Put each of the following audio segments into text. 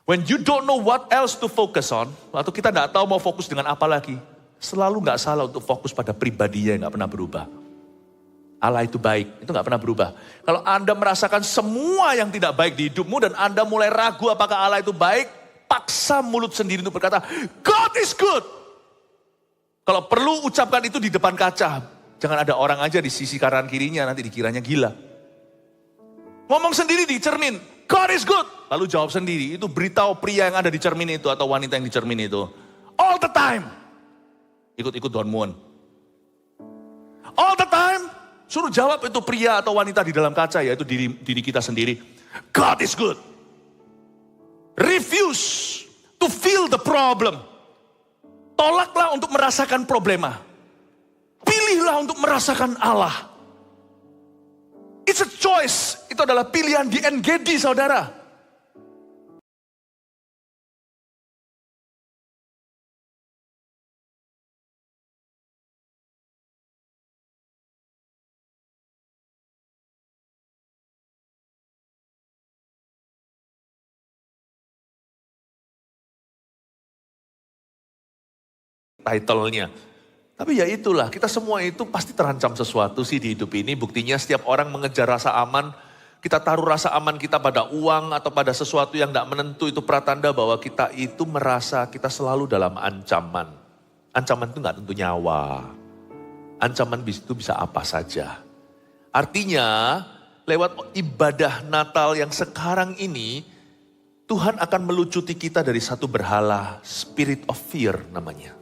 When you don't know what else to focus on, atau kita tidak tahu mau fokus dengan apa lagi, selalu nggak salah untuk fokus pada pribadinya yang nggak pernah berubah. Allah itu baik, itu nggak pernah berubah. Kalau Anda merasakan semua yang tidak baik di hidupmu dan Anda mulai ragu apakah Allah itu baik, paksa mulut sendiri untuk berkata, God is good. Kalau perlu ucapkan itu di depan kaca. Jangan ada orang aja di sisi kanan kirinya, nanti dikiranya gila. Ngomong sendiri di cermin, God is good. Lalu jawab sendiri, itu beritahu pria yang ada di cermin itu atau wanita yang di cermin itu. All the time. Ikut-ikut Don Moon. All the time. Suruh jawab itu pria atau wanita di dalam kaca, yaitu diri kita sendiri. God is good. Refuse to feel the problem. Tolaklah untuk merasakan problema. Pilihlah untuk merasakan Allah. It's a choice. Itu adalah pilihan di NGD, saudara. Title-nya. Tapi ya itulah, kita semua itu pasti terancam sesuatu sih di hidup ini. Buktinya setiap orang mengejar rasa aman, kita taruh rasa aman kita pada uang atau pada sesuatu yang tidak menentu, itu pratanda bahwa kita itu merasa kita selalu dalam ancaman. Ancaman itu nggak tentu nyawa. Ancaman itu bisa apa saja. Artinya, lewat ibadah Natal yang sekarang ini, Tuhan akan melucuti kita dari satu berhala, spirit of fear namanya.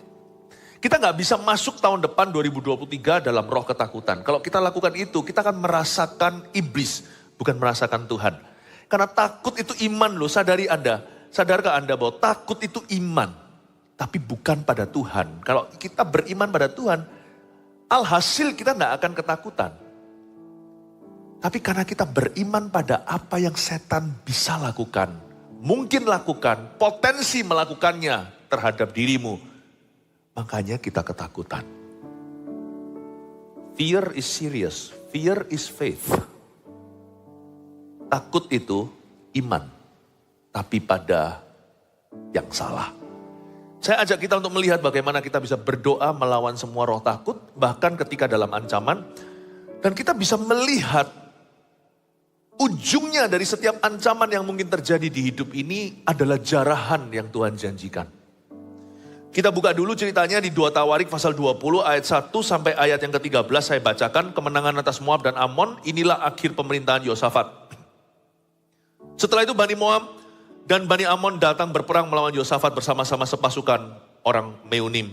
Kita nggak bisa masuk tahun depan 2023 dalam roh ketakutan. Kalau kita lakukan itu, kita akan merasakan iblis, bukan merasakan Tuhan. Karena takut itu iman loh, sadari Anda. Sadarkah Anda bahwa takut itu iman, tapi bukan pada Tuhan. Kalau kita beriman pada Tuhan, alhasil kita nggak akan ketakutan. Tapi karena kita beriman pada apa yang setan bisa lakukan, mungkin lakukan, potensi melakukannya terhadap dirimu, makanya kita ketakutan. Fear is serious. Fear is faith. Takut itu iman. Tapi pada yang salah. Saya ajak kita untuk melihat bagaimana kita bisa berdoa melawan semua roh takut. Bahkan ketika dalam ancaman. Dan kita bisa melihat ujungnya dari setiap ancaman yang mungkin terjadi di hidup ini adalah jarahan yang Tuhan janjikan. Kita buka dulu ceritanya di 2 Tawarik pasal 20 ayat 1 sampai ayat yang ke-13 saya bacakan. Kemenangan atas Moab dan Ammon, inilah akhir pemerintahan Yosafat. Setelah itu Bani Moab dan Bani Ammon datang berperang melawan Yosafat bersama-sama sepasukan orang Meunim.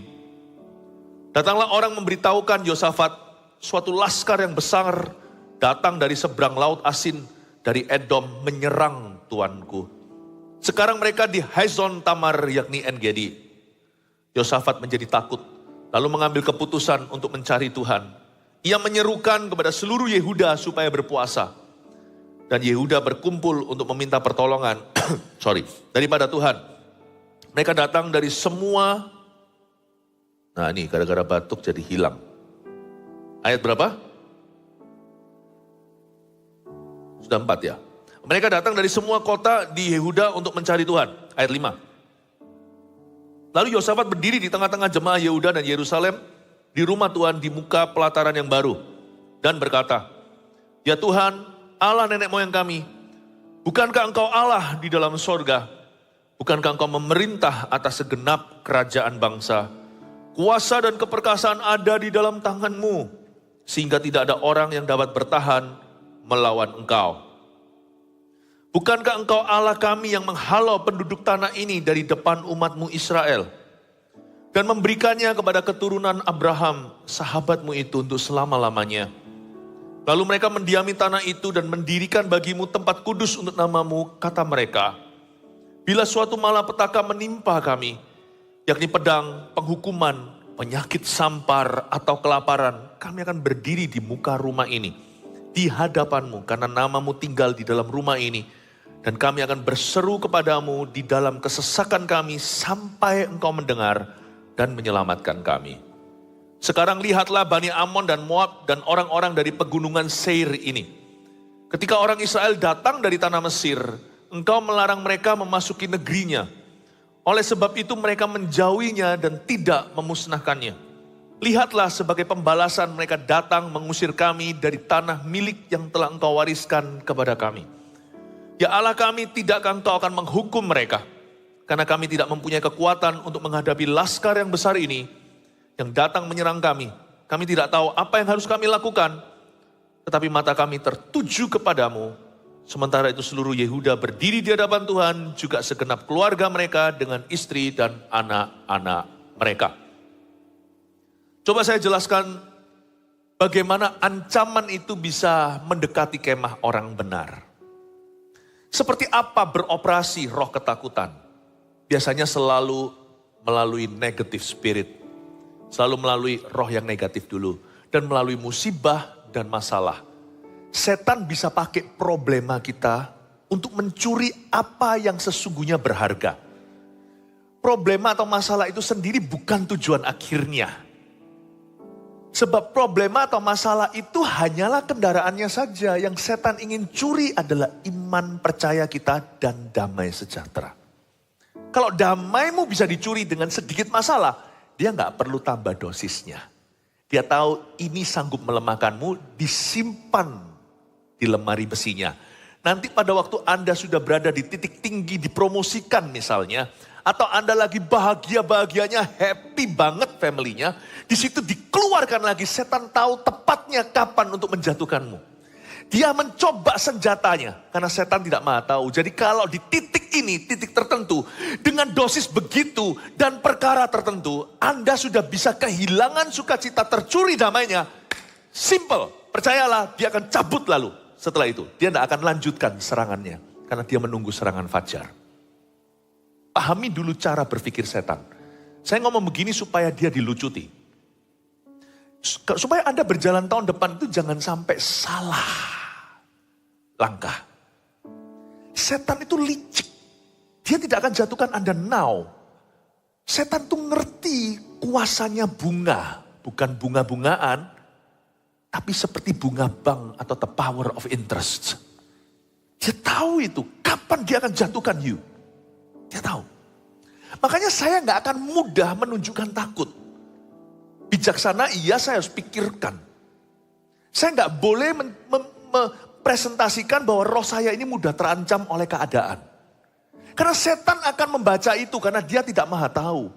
Datanglah orang memberitahukan Yosafat, suatu laskar yang besar datang dari seberang laut Asin, dari Edom menyerang tuanku. Sekarang mereka di Hazon Tamar yakni En-Gedi. Yosafat menjadi takut, lalu mengambil keputusan untuk mencari Tuhan. Ia menyerukan kepada seluruh Yehuda supaya berpuasa. Dan Yehuda berkumpul untuk meminta pertolongan daripada Tuhan. Mereka datang dari semua, nah ini gara-gara batuk jadi hilang. Ayat berapa? Sudah 4 ya. Mereka datang dari semua kota di Yehuda untuk mencari Tuhan. Ayat 5. Lalu Yosafat berdiri di tengah-tengah jemaah Yehuda dan Yerusalem di rumah Tuhan di muka pelataran yang baru. Dan berkata, ya Tuhan, Allah nenek moyang kami, bukankah engkau Allah di dalam sorga? Bukankah engkau memerintah atas segenap kerajaan bangsa? Kuasa dan keperkasaan ada di dalam tanganmu, sehingga tidak ada orang yang dapat bertahan melawan engkau. Bukankah engkau Allah kami yang menghalau penduduk tanah ini dari depan umatmu Israel? Dan memberikannya kepada keturunan Abraham, sahabatmu itu untuk selama-lamanya. Lalu mereka mendiami tanah itu dan mendirikan bagimu tempat kudus untuk namamu, kata mereka. Bila suatu malapetaka menimpa kami, yakni pedang, penghukuman, penyakit sampar atau kelaparan, kami akan berdiri di muka rumah ini, di hadapanmu, karena namamu tinggal di dalam rumah ini. Dan kami akan berseru kepadamu di dalam kesesakan kami sampai engkau mendengar dan menyelamatkan kami. Sekarang lihatlah Bani Ammon dan Moab dan orang-orang dari pegunungan Seir ini. Ketika orang Israel datang dari tanah Mesir, Engkau melarang mereka memasuki negerinya. Oleh sebab itu mereka menjauhinya dan tidak memusnahkannya. Lihatlah sebagai pembalasan mereka datang mengusir kami dari tanah milik yang telah Engkau wariskan kepada kami. Ya Allah kami, tidakkah Engkau akan menghukum mereka? Karena kami tidak mempunyai kekuatan untuk menghadapi laskar yang besar ini yang datang menyerang kami. Kami tidak tahu apa yang harus kami lakukan, tetapi mata kami tertuju kepadamu. Sementara itu seluruh Yehuda berdiri di hadapan Tuhan, juga segenap keluarga mereka dengan istri dan anak-anak mereka. Coba saya jelaskan bagaimana ancaman itu bisa mendekati kemah orang benar. Seperti apa beroperasi roh ketakutan? Biasanya selalu melalui negative spirit. Selalu melalui roh yang negatif dulu. Dan melalui musibah dan masalah. Setan bisa pakai problema kita untuk mencuri apa yang sesungguhnya berharga. Problema atau masalah itu sendiri bukan tujuan akhirnya. Sebab problema atau masalah itu hanyalah kendaraannya saja. Yang setan ingin curi adalah iman percaya kita dan damai sejahtera. Kalau damaimu bisa dicuri dengan sedikit masalah, dia nggak perlu tambah dosisnya. Dia tahu ini sanggup melemahkanmu, disimpan di lemari besinya. Nanti pada waktu Anda sudah berada di titik tinggi, dipromosikan misalnya, atau Anda lagi bahagia-bahagianya, happy banget family-nya, di situ dikeluarkan lagi, setan tahu tepatnya kapan untuk menjatuhkanmu. Dia mencoba senjatanya, karena setan tidak maha tahu. Jadi kalau di titik ini, titik tertentu, dengan dosis begitu dan perkara tertentu, Anda sudah bisa kehilangan sukacita, tercuri damainya. Simple, percayalah dia akan cabut lalu. Setelah itu, dia tidak akan lanjutkan serangannya. Karena dia menunggu serangan fajar. Pahami dulu cara berpikir setan. Saya ngomong begini supaya dia dilucuti. Supaya Anda berjalan tahun depan itu jangan sampai salah langkah. Setan itu licik. Dia tidak akan jatuhkan Anda now. Setan tuh ngerti kuasanya bunga. Bukan bunga-bungaan. Tapi seperti bunga bank atau the power of interest. Dia tahu itu. Kapan dia akan jatuhkan you. Dia tahu. Makanya saya nggak akan mudah menunjukkan takut. Bijaksana iya saya harus pikirkan. Saya nggak boleh mempresentasikan bahwa roh saya ini mudah terancam oleh keadaan. Karena setan akan membaca itu karena dia tidak maha tahu.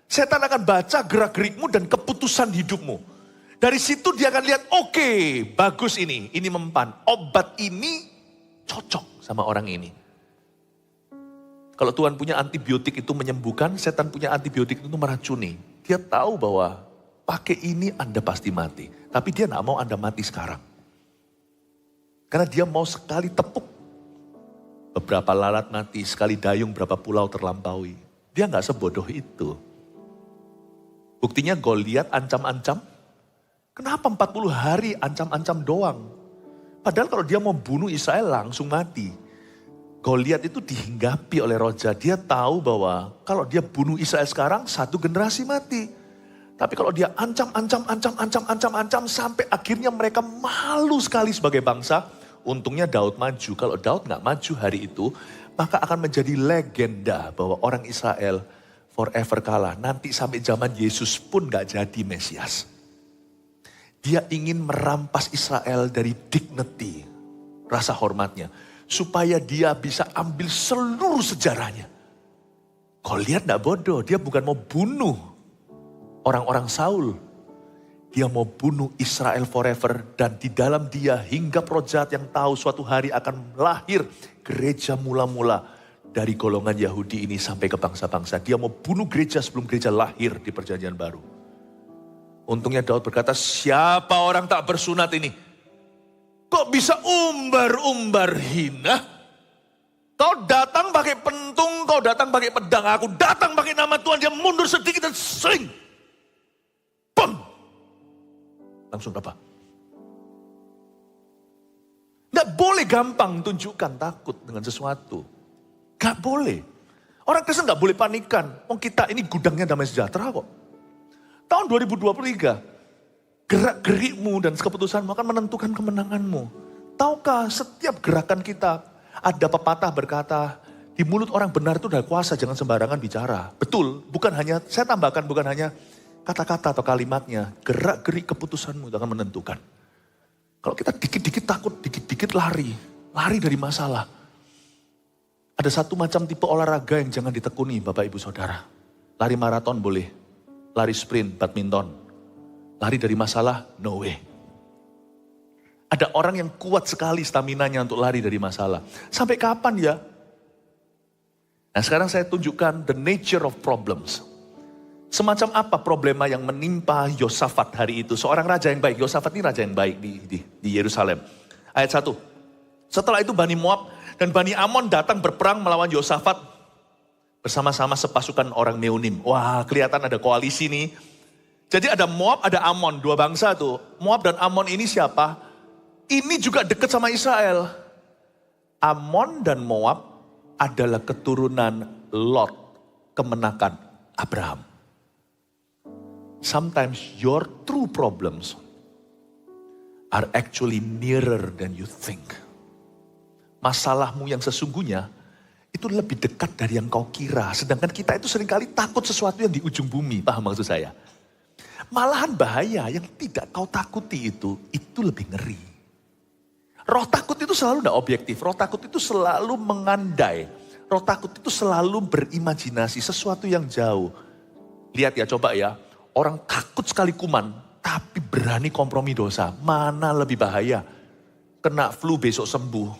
Setan akan baca gerak-gerikmu dan keputusan hidupmu. Dari situ dia akan lihat, oke, bagus ini mempan. Obat ini cocok sama orang ini. Kalau Tuhan punya antibiotik itu menyembuhkan, setan punya antibiotik itu meracuni. Dia tahu bahwa pakai ini Anda pasti mati. Tapi dia tidak mau Anda mati sekarang. Karena dia mau sekali tepuk. Beberapa lalat mati, sekali dayung berapa pulau terlampaui. Dia nggak sebodoh itu. Buktinya Goliat ancam-ancam. Kenapa 40 hari ancam-ancam doang? Padahal kalau dia mau bunuh Israel langsung mati. Goliat itu dihinggapi oleh roja. Dia tahu bahwa kalau dia bunuh Israel sekarang, satu generasi mati. Tapi kalau dia ancam sampai akhirnya mereka malu sekali sebagai bangsa. Untungnya Daud maju. Kalau Daud nggak maju hari itu, maka akan menjadi legenda bahwa orang Israel forever kalah. Nanti sampai zaman Yesus pun nggak jadi Mesias. Dia ingin merampas Israel dari dignity, rasa hormatnya. Supaya dia bisa ambil seluruh sejarahnya. Goliat tidak bodoh, dia bukan mau bunuh orang-orang Saul. Dia mau bunuh Israel forever dan di dalam dia hingga roh jahat yang tahu suatu hari akan lahir gereja mula-mula dari golongan Yahudi ini sampai ke bangsa-bangsa. Dia mau bunuh gereja sebelum gereja lahir di perjanjian baru. Untungnya Daud berkata, siapa orang tak bersunat ini? Kok bisa umbar-umbar hina? Kau datang pakai pentung, kau datang pakai pedang. Aku datang pakai nama Tuhan, dia mundur sedikit dan sering. Pum! Langsung apa? Nggak boleh gampang tunjukkan takut dengan sesuatu. Nggak boleh. Orang Kristen nggak boleh panikan. Oh kita ini gudangnya damai sejahtera kok. Tahun 2023, gerak-gerikmu dan keputusanmu akan menentukan kemenanganmu. Tahukah setiap gerakan kita Ada pepatah berkata, di mulut orang benar itu ada kuasa, jangan sembarangan bicara. Betul, bukan hanya, saya tambahkan bukan hanya kata-kata atau kalimatnya, gerak-gerik keputusanmu itu akan menentukan. Kalau kita dikit-dikit takut, dikit-dikit lari dari masalah. Ada satu macam tipe olahraga yang jangan ditekuni Bapak Ibu Saudara. Lari maraton boleh, lari sprint, badminton. Lari dari masalah, no way. Ada orang yang kuat sekali staminanya untuk lari dari masalah. Sampai kapan ya? Nah sekarang saya tunjukkan the nature of problems. Semacam apa problema yang menimpa Yosafat hari itu. Seorang raja yang baik, Yosafat ini raja yang baik di Yerusalem. Ayat 1. Setelah itu Bani Moab dan Bani Amon datang berperang melawan Yosafat. Bersama-sama sepasukan orang Meunim. Wah kelihatan ada koalisi nih. Jadi ada Moab, ada Amon, dua bangsa tuh. Moab dan Amon ini siapa? Ini juga dekat sama Israel. Amon dan Moab adalah keturunan Lot, kemenakan Abraham. Sometimes your true problems are actually nearer than you think. Masalahmu yang sesungguhnya itu lebih dekat dari yang kau kira. Sedangkan kita itu seringkali takut sesuatu yang di ujung bumi, paham maksud saya? Malahan bahaya yang tidak kau takuti itu lebih ngeri. Roh takut itu selalu tidak objektif, roh takut itu selalu mengandai. Roh takut itu selalu berimajinasi sesuatu yang jauh. Lihat ya, coba ya, orang takut sekali kuman, tapi berani kompromi dosa. Mana lebih bahaya? Kena flu besok sembuh,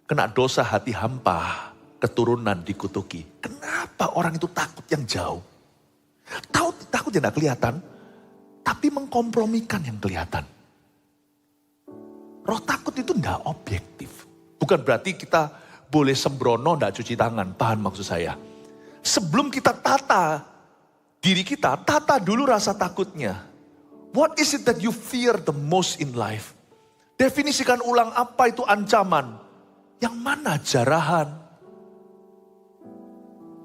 kena dosa hati hampa, keturunan dikutuki. Kenapa orang itu takut yang jauh? Takut yang tidak kelihatan, tapi mengkompromikan yang kelihatan. Roh takut itu tidak objektif. Bukan berarti kita boleh sembrono tidak cuci tangan. Paham maksud saya? Sebelum kita tata diri kita, tata dulu rasa takutnya. What is it that you fear the most in life? Definisikan ulang apa itu ancaman. Yang mana jarahan?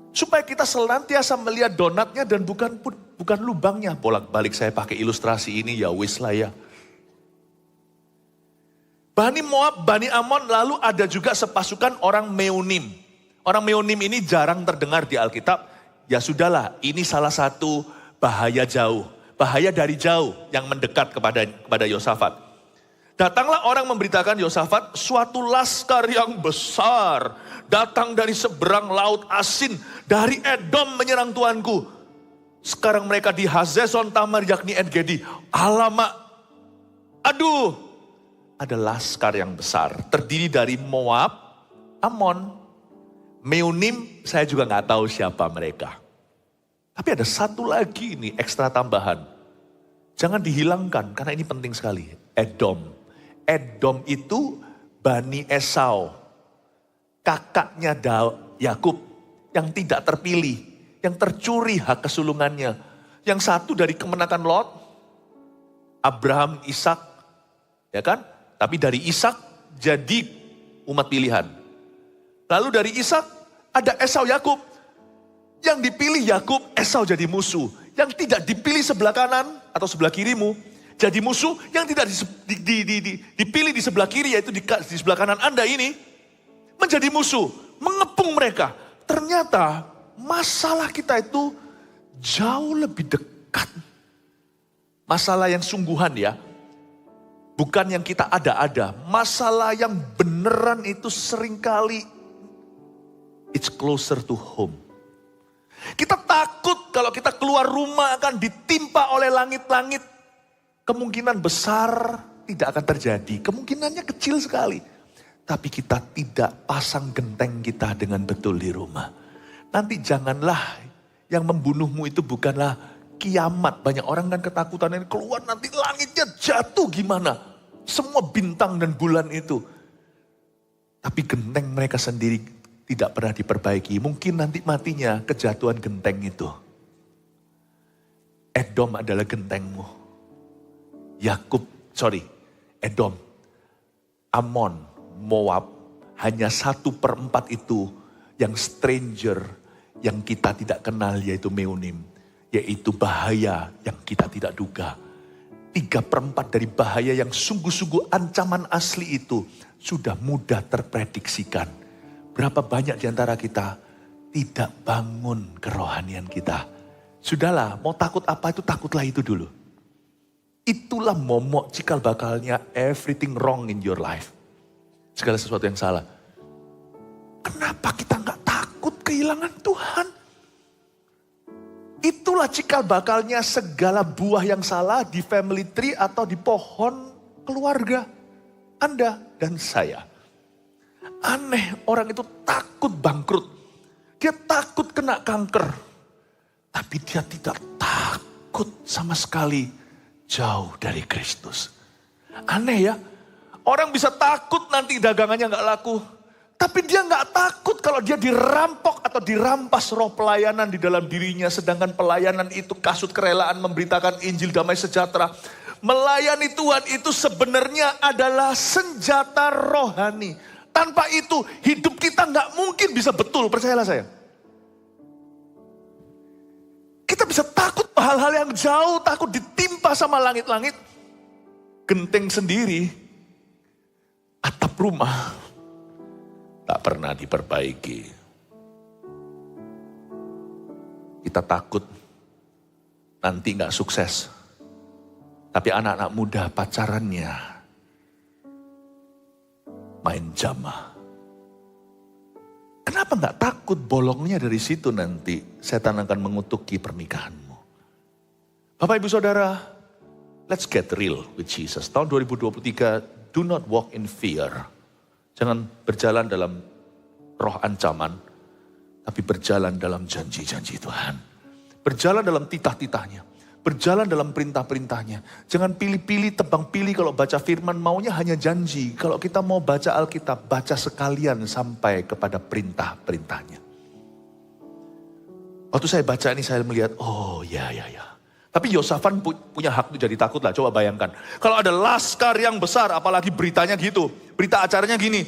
Supaya kita senantiasa melihat donatnya dan bukan lubangnya. Bolak-balik saya pakai ilustrasi ini ya wis lah ya. Bani Moab, Bani Amon, lalu ada juga sepasukan orang Meunim. Orang Meunim ini jarang terdengar di Alkitab. Ya sudahlah, ini salah satu bahaya jauh. Bahaya dari jauh yang mendekat kepada Yosafat. Datanglah orang memberitakan Yosafat, suatu laskar yang besar datang dari seberang laut Asin, dari Edom menyerang tuanku. Sekarang mereka di Hazezon Tamar yakni En-Gedi. Alamak, aduh. Ada laskar yang besar, terdiri dari Moab, Amon, Meunim, saya juga nggak tahu siapa mereka. Tapi ada satu lagi nih ekstra tambahan. Jangan dihilangkan karena ini penting sekali. Edom. Edom itu Bani Esau. Kakaknya Yakub yang tidak terpilih, yang tercuri hak kesulungannya. Yang satu dari kemenakan Lot, Abraham, Ishak, ya kan? Tapi dari Ishak jadi umat pilihan. Lalu dari Ishak ada Esau Yakub. Yang dipilih Yakub, Esau jadi musuh. Yang tidak dipilih sebelah kanan atau sebelah kirimu jadi musuh. Yang tidak dipilih di sebelah kiri yaitu di sebelah kanan Anda ini menjadi musuh. Mengepung mereka. Ternyata masalah kita itu jauh lebih dekat. Masalah yang sungguhan ya. Bukan yang kita ada-ada. Masalah yang beneran itu seringkali it's closer to home. Kita takut kalau kita keluar rumah akan ditimpa oleh langit-langit. Kemungkinan besar tidak akan terjadi. Kemungkinannya kecil sekali. Tapi kita tidak pasang genteng kita dengan betul di rumah. Nanti janganlah yang membunuhmu itu bukanlah kiamat. Banyak orang kan ketakutan ini keluar nanti langitnya jatuh gimana. Semua bintang dan bulan itu. Tapi genteng mereka sendiri tidak pernah diperbaiki. Mungkin nanti matinya kejatuhan genteng itu. Edom adalah gentengmu. Edom, Amon, Moab. Hanya 1/4 itu yang stranger, yang kita tidak kenal yaitu Meunim. Yaitu bahaya yang kita tidak duga. 3/4 dari bahaya yang sungguh-sungguh ancaman asli itu sudah mudah terprediksikan. Berapa banyak di antara kita tidak bangun kerohanian kita. Sudahlah, mau takut apa itu, takutlah itu dulu. Itulah momok cikal bakalnya everything wrong in your life. Segala sesuatu yang salah. Kenapa kita nggak takut kehilangan Tuhan? Itulah cikal bakalnya segala buah yang salah di family tree atau di pohon keluarga Anda dan saya. Aneh, orang itu takut bangkrut. Dia takut kena kanker. Tapi dia tidak takut sama sekali jauh dari Kristus. Aneh ya, orang bisa takut nanti dagangannya nggak laku. Tapi dia nggak takut kalau dia dirampok atau dirampas roh pelayanan di dalam dirinya. Sedangkan pelayanan itu kasut kerelaan memberitakan Injil damai sejahtera. Melayani Tuhan itu sebenarnya adalah senjata rohani. Tanpa itu hidup kita nggak mungkin bisa betul, percayalah saya. Kita bisa takut hal-hal yang jauh, takut ditimpa sama langit-langit. Genteng sendiri, atap rumah tak pernah diperbaiki. Kita takut nanti nggak sukses. Tapi anak-anak muda pacarannya main jamah. Kenapa nggak takut bolongnya dari situ nanti setan akan mengutuki pernikahanmu? Bapak ibu saudara, let's get real with Jesus. Tahun 2023, do not walk in fear. Jangan berjalan dalam roh ancaman, tapi berjalan dalam janji-janji Tuhan. Berjalan dalam titah-titahnya. Berjalan dalam perintah-perintahnya. Jangan pilih-pilih, tebang pilih kalau baca firman maunya hanya janji. Kalau kita mau baca Alkitab, baca sekalian sampai kepada perintah-perintahnya. Waktu saya baca ini saya melihat, oh ya. Tapi Yosafat punya hak untuk jadi takut lah, coba bayangkan. Kalau ada laskar yang besar, apalagi beritanya gitu. Berita acaranya gini.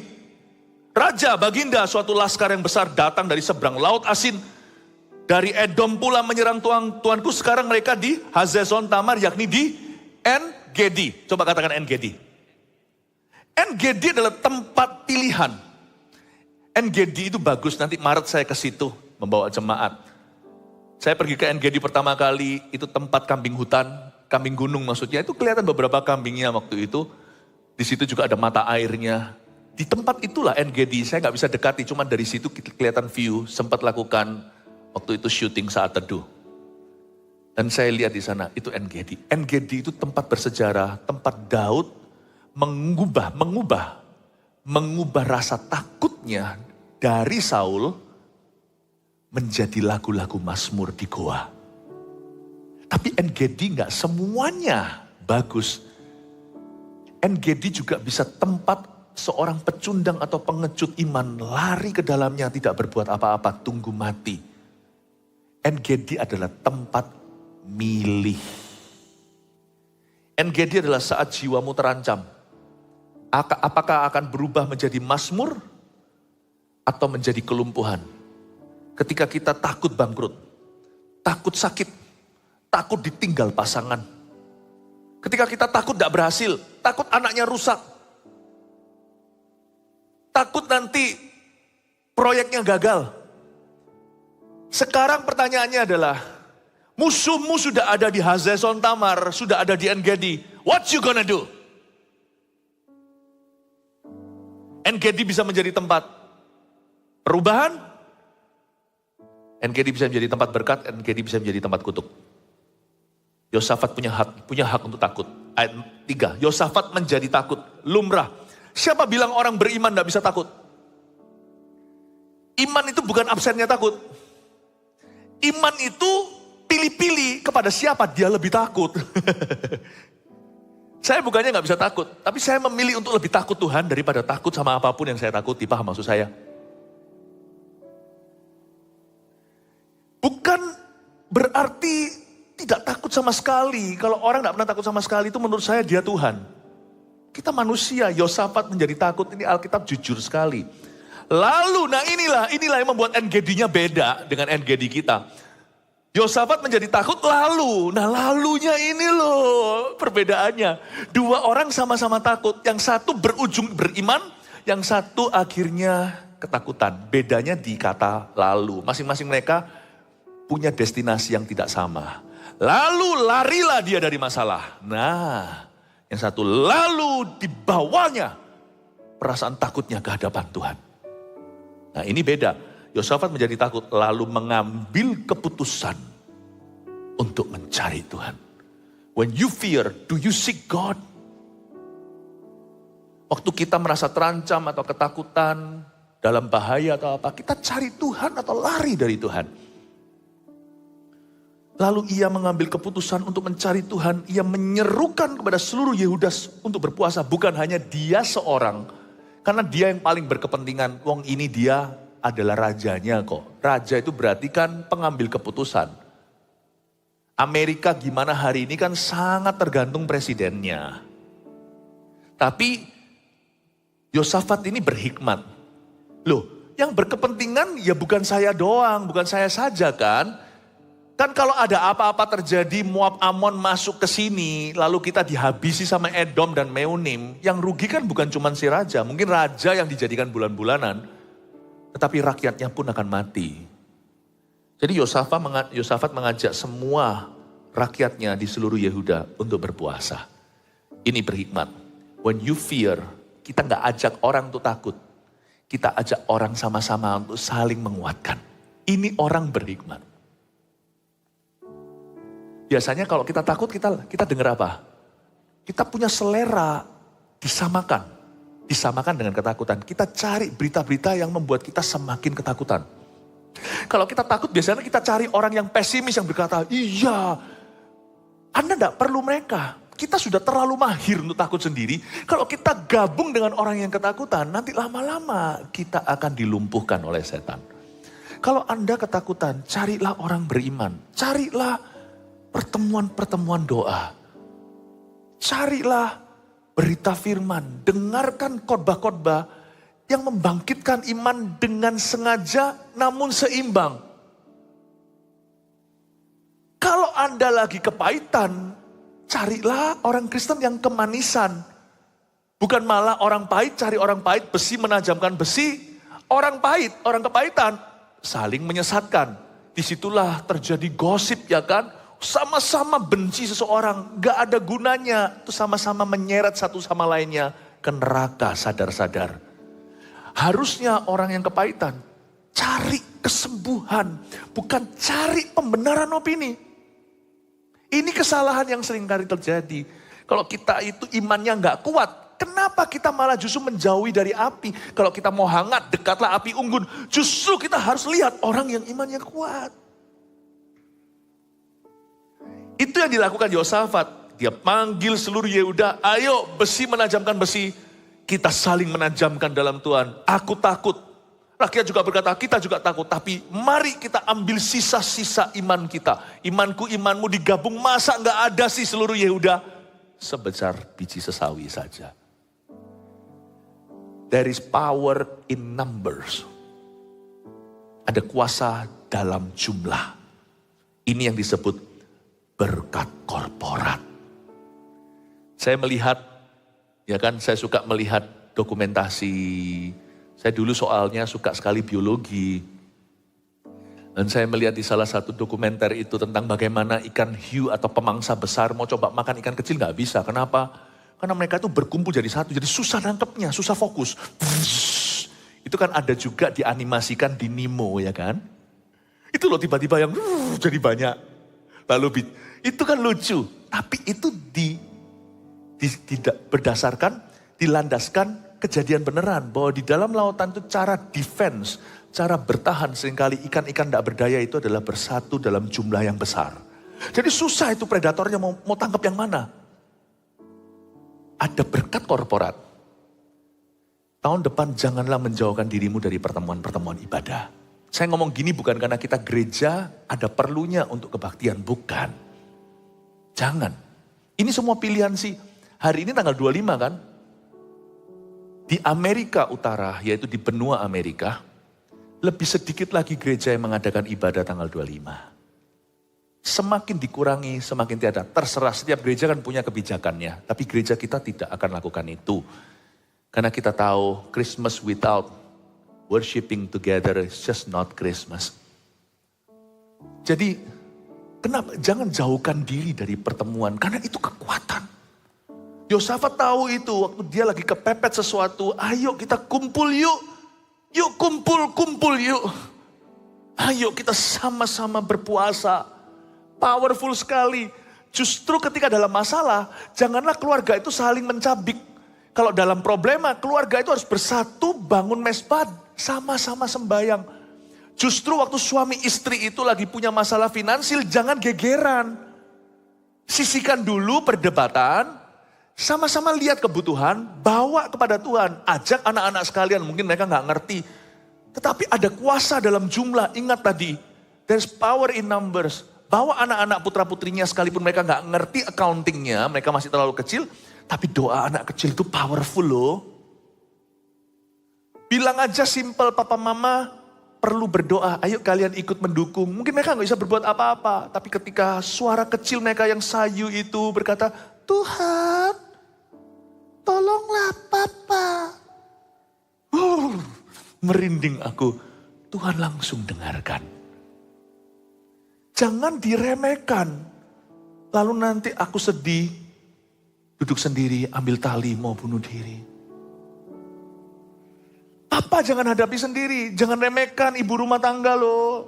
Raja Baginda suatu laskar yang besar datang dari seberang laut asin. Dari Edom pula menyerang tuanku, sekarang mereka di Hazezon Tamar, yakni di En-Gedi. Coba katakan En-Gedi. En-Gedi adalah tempat pilihan. En-Gedi itu bagus, nanti Maret saya ke situ membawa jemaat. Saya pergi ke En-Gedi pertama kali, itu tempat kambing hutan, kambing gunung maksudnya. Itu kelihatan beberapa kambingnya waktu itu. Di situ juga ada mata airnya. Di tempat itulah En-Gedi, saya nggak bisa dekati, cuma dari situ kelihatan view, sempat lakukan waktu itu syuting saat teduh. Dan saya lihat di sana, itu En-Gedi. En-Gedi itu tempat bersejarah, tempat Daud mengubah rasa takutnya dari Saul menjadi lagu-lagu Mazmur di goa. Tapi En-Gedi nggak semuanya bagus. En-Gedi juga bisa tempat seorang pecundang atau pengecut iman lari ke dalamnya tidak berbuat apa-apa, tunggu mati. En-Gedi adalah tempat milih. En-Gedi adalah saat jiwamu terancam. Apakah akan berubah menjadi mazmur atau menjadi kelumpuhan? Ketika kita takut bangkrut, takut sakit, takut ditinggal pasangan. Ketika kita takut tidak berhasil, takut anaknya rusak. Takut nanti proyeknya gagal. Sekarang pertanyaannya adalah, musuhmu sudah ada di Hazezon Tamar, sudah ada di En-Gedi. What you gonna do? En-Gedi bisa menjadi tempat perubahan. En-Gedi bisa menjadi tempat berkat, En-Gedi bisa menjadi tempat kutuk. Yosafat punya hak untuk takut. Ayat 3, Yosafat menjadi takut, lumrah. Siapa bilang orang beriman tidak bisa takut? Iman itu bukan absennya takut. Iman itu pilih-pilih kepada siapa dia lebih takut. Saya bukannya nggak bisa takut, tapi saya memilih untuk lebih takut Tuhan daripada takut sama apapun yang saya takuti. Paham maksud saya? Bukan berarti tidak takut sama sekali. Kalau orang nggak pernah takut sama sekali itu menurut saya dia Tuhan. Kita manusia, Yosafat menjadi takut. Ini Alkitab jujur sekali. Lalu, nah inilah yang membuat En-Gedi-nya beda dengan En-Gedi kita. Yosafat menjadi takut lalu. Nah lalunya ini loh perbedaannya. Dua orang sama-sama takut. Yang satu berujung beriman, yang satu akhirnya ketakutan. Bedanya di kata lalu. Masing-masing mereka punya destinasi yang tidak sama. Lalu larilah dia dari masalah. Nah, yang satu lalu dibawanya perasaan takutnya ke hadapan Tuhan. Nah ini beda. Yosafat menjadi takut lalu mengambil keputusan untuk mencari Tuhan. When you fear, do you seek God? Waktu kita merasa terancam atau ketakutan, dalam bahaya atau apa, kita cari Tuhan atau lari dari Tuhan. Lalu ia mengambil keputusan untuk mencari Tuhan. Ia menyerukan kepada seluruh Yehuda untuk berpuasa. Bukan hanya dia seorang. Karena dia yang paling berkepentingan. Wong ini dia adalah rajanya kok. Raja itu berarti kan pengambil keputusan. Amerika gimana hari ini kan sangat tergantung presidennya. Tapi Yosafat ini berhikmat. Loh, yang berkepentingan ya bukan saya doang, bukan saya saja kan. Kan kalau ada apa-apa terjadi, Moab Amon masuk ke sini, lalu kita dihabisi sama Edom dan Meunim, yang rugi kan bukan cuma si raja, mungkin raja yang dijadikan bulan-bulanan, tetapi rakyatnya pun akan mati. Jadi Yosafat mengajak semua rakyatnya di seluruh Yehuda untuk berpuasa. Ini berhikmat. When you fear, kita nggak ajak orang untuk takut. Kita ajak orang sama-sama untuk saling menguatkan. Ini orang berhikmat. Biasanya kalau kita takut, kita dengar apa? Kita punya selera disamakan. Disamakan dengan ketakutan. Kita cari berita-berita yang membuat kita semakin ketakutan. Kalau kita takut, biasanya kita cari orang yang pesimis yang berkata, iya, Anda tidak perlu mereka. Kita sudah terlalu mahir untuk takut sendiri. Kalau kita gabung dengan orang yang ketakutan, nanti lama-lama kita akan dilumpuhkan oleh setan. Kalau Anda ketakutan, carilah orang beriman. Carilah pertemuan-pertemuan doa. Carilah berita firman. Dengarkan khotbah-khotbah yang membangkitkan iman dengan sengaja namun seimbang. Kalau Anda lagi kepahitan, carilah orang Kristen yang kemanisan. Bukan malah orang pahit cari orang pahit, besi menajamkan besi. Orang pahit, orang kepahitan saling menyesatkan. Disitulah terjadi gosip ya kan. Sama-sama benci seseorang, gak ada gunanya. Itu sama-sama menyeret satu sama lainnya ke neraka sadar-sadar. Harusnya orang yang kepahitan cari kesembuhan, bukan cari pembenaran opini. Ini kesalahan yang sering kali terjadi. Kalau kita itu imannya gak kuat, kenapa kita malah justru menjauhi dari api? Kalau kita mau hangat, dekatlah api unggun. Justru kita harus lihat orang yang imannya kuat. Itu yang dilakukan Yosafat. Dia panggil seluruh Yehuda, ayo besi menajamkan besi. Kita saling menajamkan dalam Tuhan. Aku takut. Rakyat juga berkata, kita juga takut. Tapi mari kita ambil sisa-sisa iman kita. Imanku, imanmu digabung, masa gak ada sih seluruh Yehuda? Sebesar biji sesawi saja. There is power in numbers. Ada kuasa dalam jumlah. Ini yang disebut berkat korporat. Saya melihat, ya kan, saya suka melihat dokumentasi. Saya dulu soalnya suka sekali biologi. Dan saya melihat di salah satu dokumenter itu tentang bagaimana ikan hiu atau pemangsa besar mau coba makan ikan kecil gak bisa. Kenapa? Karena mereka itu berkumpul jadi satu, jadi susah nangkepnya, susah fokus. Itu kan ada juga dianimasikan di Nemo ya kan. Itu loh tiba-tiba yang jadi banyak. Lalu itu kan lucu, tapi itu tidak berdasarkan, dilandaskan kejadian beneran. Bahwa di dalam lautan itu cara defense, cara bertahan seringkali ikan-ikan tidak berdaya itu adalah bersatu dalam jumlah yang besar. Jadi susah itu predatornya mau tangkap yang mana. Ada berkat korporat. Tahun depan janganlah menjauhkan dirimu dari pertemuan-pertemuan ibadah. Saya ngomong gini bukan karena kita gereja ada perlunya untuk kebaktian, bukan. Jangan. Ini semua pilihan sih. Hari ini tanggal 25 kan. Di Amerika Utara, yaitu di benua Amerika, lebih sedikit lagi gereja yang mengadakan ibadah tanggal 25. Semakin dikurangi, semakin tiada. Terserah, setiap gereja kan punya kebijakannya. Tapi gereja kita tidak akan lakukan itu. Karena kita tahu Christmas without Worshipping together is just not Christmas. Jadi, kenapa? Jangan jauhkan diri dari pertemuan, karena itu kekuatan. Yosafat tahu itu, waktu dia lagi kepepet sesuatu, ayo kita kumpul yuk. Yuk kumpul yuk. Ayo kita sama-sama berpuasa. Powerful sekali. Justru ketika dalam masalah, janganlah keluarga itu saling mencabik. Kalau dalam problema, keluarga itu harus bersatu, bangun mesbah, sama-sama sembayang. Justru waktu suami istri itu lagi punya masalah finansial, jangan gegeran. Sisihkan dulu perdebatan, sama-sama lihat kebutuhan, bawa kepada Tuhan. Ajak anak-anak sekalian, mungkin mereka nggak ngerti. Tetapi ada kuasa dalam jumlah, ingat tadi. There's power in numbers. Bawa anak-anak putra-putrinya sekalipun mereka nggak ngerti accountingnya, mereka masih terlalu kecil. Tapi doa anak kecil itu powerful loh. Bilang aja simple, papa mama perlu berdoa. Ayo kalian ikut mendukung. Mungkin mereka nggak bisa berbuat apa-apa. Tapi ketika suara kecil mereka yang sayu itu berkata, Tuhan, tolonglah papa. Merinding aku. Tuhan langsung dengarkan. Jangan diremehkan. Lalu nanti aku sedih. Duduk sendiri, ambil tali, mau bunuh diri. Papa jangan hadapi sendiri. Jangan remehkan ibu rumah tangga loh.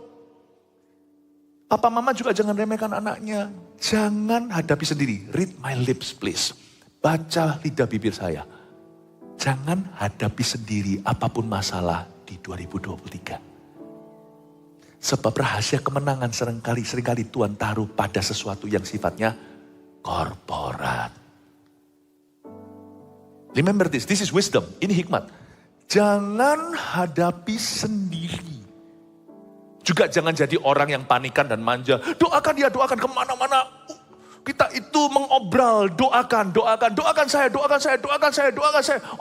Papa mama juga jangan remehkan anaknya. Jangan hadapi sendiri. Read my lips please. Baca lidah bibir saya. Jangan hadapi sendiri apapun masalah di 2023. Sebab rahasia kemenangan seringkali Tuhan taruh pada sesuatu yang sifatnya korporat. Remember this is wisdom, ini hikmat. Jangan hadapi sendiri. Juga jangan jadi orang yang panikan dan manja. Doakan dia, doakan kemana-mana. Kita itu mengobral, doakan saya.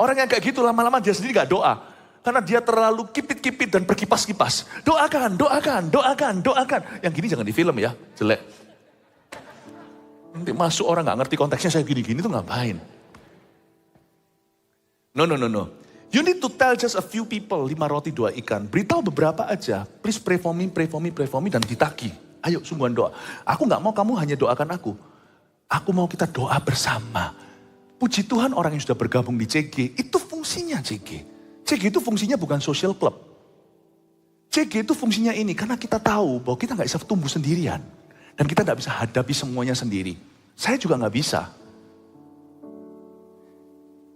Orang yang kayak gitu lama-lama dia sendiri gak doa. Karena dia terlalu kipit-kipit dan berkipas-kipas. Doakan. Yang gini jangan di film ya, jelek. Nanti masuk orang gak ngerti konteksnya saya gini-gini tuh ngapain. No. You need to tell just a few people, 5 roti 2 ikan. Beritahu beberapa aja. Please pray for me, dan ditagih. Ayo sungguhan doa. Aku gak mau kamu hanya doakan aku. Aku mau kita doa bersama. Puji Tuhan orang yang sudah bergabung di CG, itu fungsinya CG. CG itu fungsinya bukan social club. CG itu fungsinya ini, karena kita tahu bahwa kita gak bisa tumbuh sendirian. Dan kita gak bisa hadapi semuanya sendiri. Saya juga gak bisa.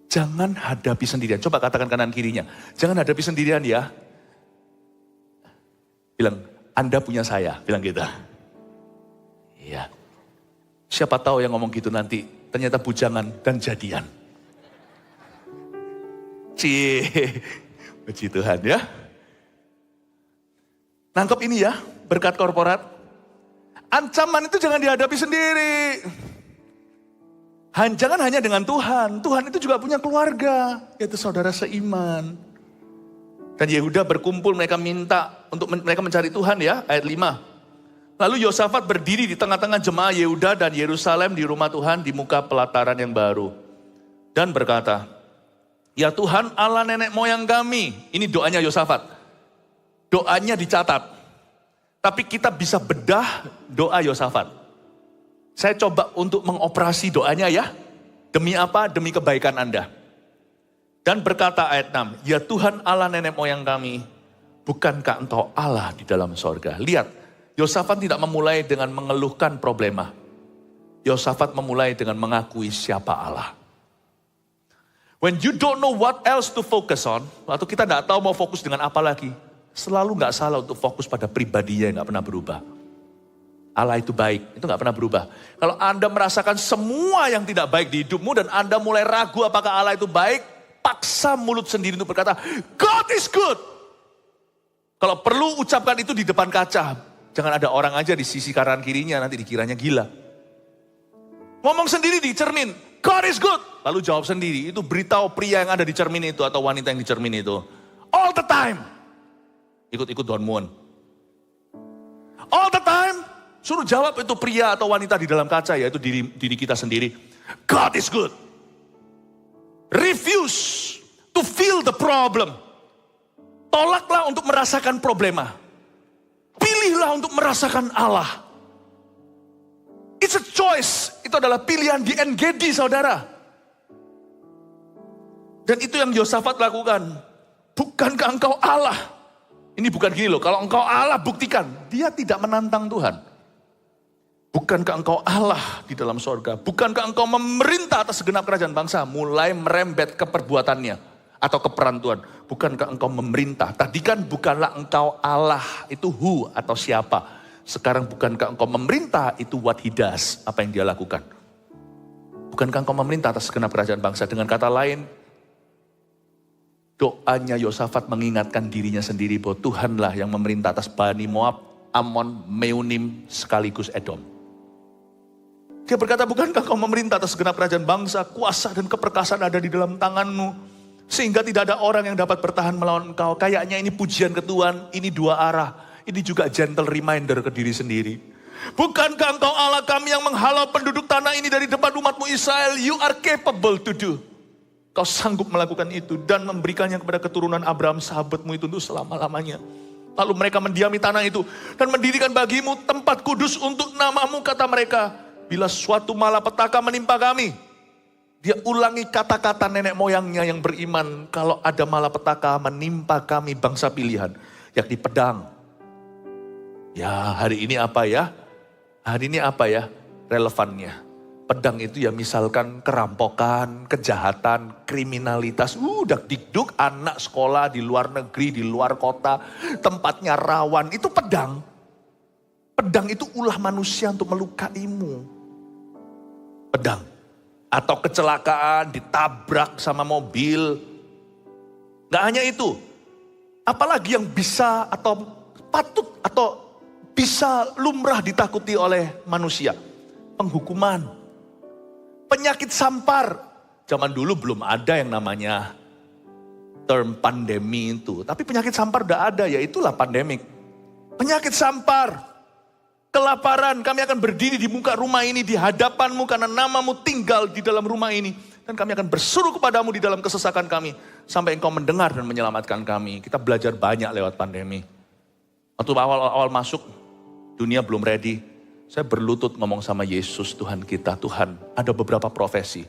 Jangan hadapi sendirian. Coba katakan kanan kirinya. Jangan hadapi sendirian ya. Bilang, Anda punya saya. Bilang gitu. Iya. Siapa tahu yang ngomong gitu nanti. Ternyata bujangan dan jadian. Puji Tuhan ya. Nangkep ini ya. Berkat korporat. Ancaman itu jangan dihadapi sendiri. Jangan hanya dengan Tuhan. Tuhan itu juga punya keluarga. Yaitu saudara seiman. Dan Yehuda berkumpul, mereka minta untuk mereka mencari Tuhan ya. Ayat 5. Lalu Yosafat berdiri di tengah-tengah jemaah Yehuda dan Yerusalem di rumah Tuhan di muka pelataran yang baru. Dan berkata, ya Tuhan Allah nenek moyang kami. Ini doanya Yosafat. Doanya dicatat. Tapi kita bisa bedah doa Yosafat. Saya coba untuk mengoperasi doanya ya. Demi apa? Demi kebaikan Anda. Dan berkata ayat 6. Ya Tuhan Allah nenek moyang kami. Bukankah engkau Allah di dalam sorga? Lihat. Yosafat tidak memulai dengan mengeluhkan problema. Yosafat memulai dengan mengakui siapa Allah. When you don't know what else to focus on. Waktu kita tidak tahu mau fokus dengan apa lagi. Selalu gak salah untuk fokus pada pribadinya yang gak pernah berubah. Allah itu baik, itu gak pernah berubah. Kalau Anda merasakan semua yang tidak baik di hidupmu dan Anda mulai ragu apakah Allah itu baik, paksa mulut sendiri untuk berkata, God is good. Kalau perlu ucapkan itu di depan kaca. Jangan ada orang aja di sisi kanan kirinya, nanti dikiranya gila. Ngomong sendiri di cermin, God is good. Lalu jawab sendiri, itu beritahu pria yang ada di cermin itu atau wanita yang di cermin itu. All the time. Ikut-ikut Don Moon. All the time. Suruh jawab itu pria atau wanita di dalam kaca, yaitu diri kita sendiri. God is good. Refuse to feel the problem. Tolaklah untuk merasakan problema. Pilihlah untuk merasakan Allah. It's a choice. Itu adalah pilihan di NGD, saudara. Dan itu yang Yosafat lakukan. Bukankah engkau Allah? Ini bukan gini loh, kalau engkau Allah buktikan. Dia tidak menantang Tuhan. Bukankah engkau Allah di dalam sorga? Bukankah engkau memerintah atas segenap kerajaan bangsa? Mulai merembet ke perbuatannya atau ke peran Tuhan. Bukankah engkau memerintah? Tadi kan bukanlah engkau Allah, itu who atau siapa. Sekarang bukankah engkau memerintah, itu what he does, apa yang dia lakukan. Bukankah engkau memerintah atas segenap kerajaan bangsa? Dengan kata lain, doanya Yosafat mengingatkan dirinya sendiri bahwa Tuhanlah yang memerintah atas Bani Moab, Ammon, Meunim, sekaligus Edom. Dia berkata, bukankah kau memerintah atas segenap kerajaan bangsa, kuasa dan keperkasaan ada di dalam tanganmu, sehingga tidak ada orang yang dapat bertahan melawan engkau. Kayaknya ini pujian ke Tuhan, ini dua arah. Ini juga gentle reminder ke diri sendiri. Bukankah engkau Allah kami yang menghalau penduduk tanah ini dari depan umatmu Israel? You are capable to do. Kau sanggup melakukan itu dan memberikannya kepada keturunan Abraham sahabatmu itu untuk selama-lamanya. Lalu mereka mendiami tanah itu dan mendirikan bagimu tempat kudus untuk namamu, kata mereka. Bila suatu malapetaka menimpa kami. Dia ulangi kata-kata nenek moyangnya yang beriman. Kalau ada malapetaka menimpa kami bangsa pilihan. Yakni pedang. Ya hari ini apa ya? Hari ini apa ya relevannya? Pedang itu ya misalkan kerampokan, kejahatan, kriminalitas. Dak-dikduk anak sekolah di luar negeri, di luar kota. Tempatnya rawan, itu pedang. Pedang itu ulah manusia untuk melukaimu. Pedang. Atau kecelakaan, ditabrak sama mobil. Gak hanya itu. Apalagi yang bisa atau patut atau bisa lumrah ditakuti oleh manusia. Penghukuman. Penyakit sampar. Zaman dulu belum ada yang namanya term pandemi itu. Tapi penyakit sampar udah ada, ya itulah pandemik. Penyakit sampar. Kelaparan, kami akan berdiri di muka rumah ini, di hadapanmu karena namamu tinggal di dalam rumah ini. Dan kami akan berseru kepadamu di dalam kesesakan kami. Sampai engkau mendengar dan menyelamatkan kami. Kita belajar banyak lewat pandemi. Waktu awal-awal masuk, dunia belum ready. Saya berlutut ngomong sama Yesus, Tuhan kita. Tuhan, ada beberapa profesi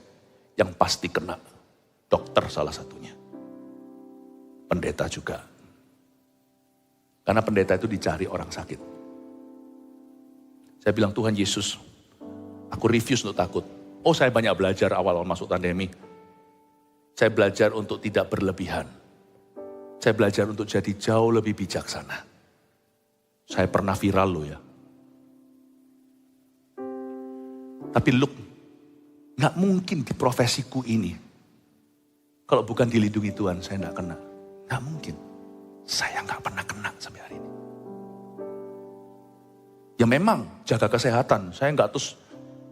yang pasti kena. Dokter salah satunya. Pendeta juga. Karena pendeta itu dicari orang sakit. Saya bilang, Tuhan Yesus, aku refuse untuk takut. Oh, saya banyak belajar awal-awal masuk pandemi. Saya belajar untuk tidak berlebihan. Saya belajar untuk jadi jauh lebih bijaksana. Saya pernah viral loh ya. Tapi look, gak mungkin di profesiku ini. Kalau bukan dilindungi Tuhan, saya gak kena. Gak mungkin. Saya gak pernah kena sampai hari ini. Ya memang jaga kesehatan. Saya gak terus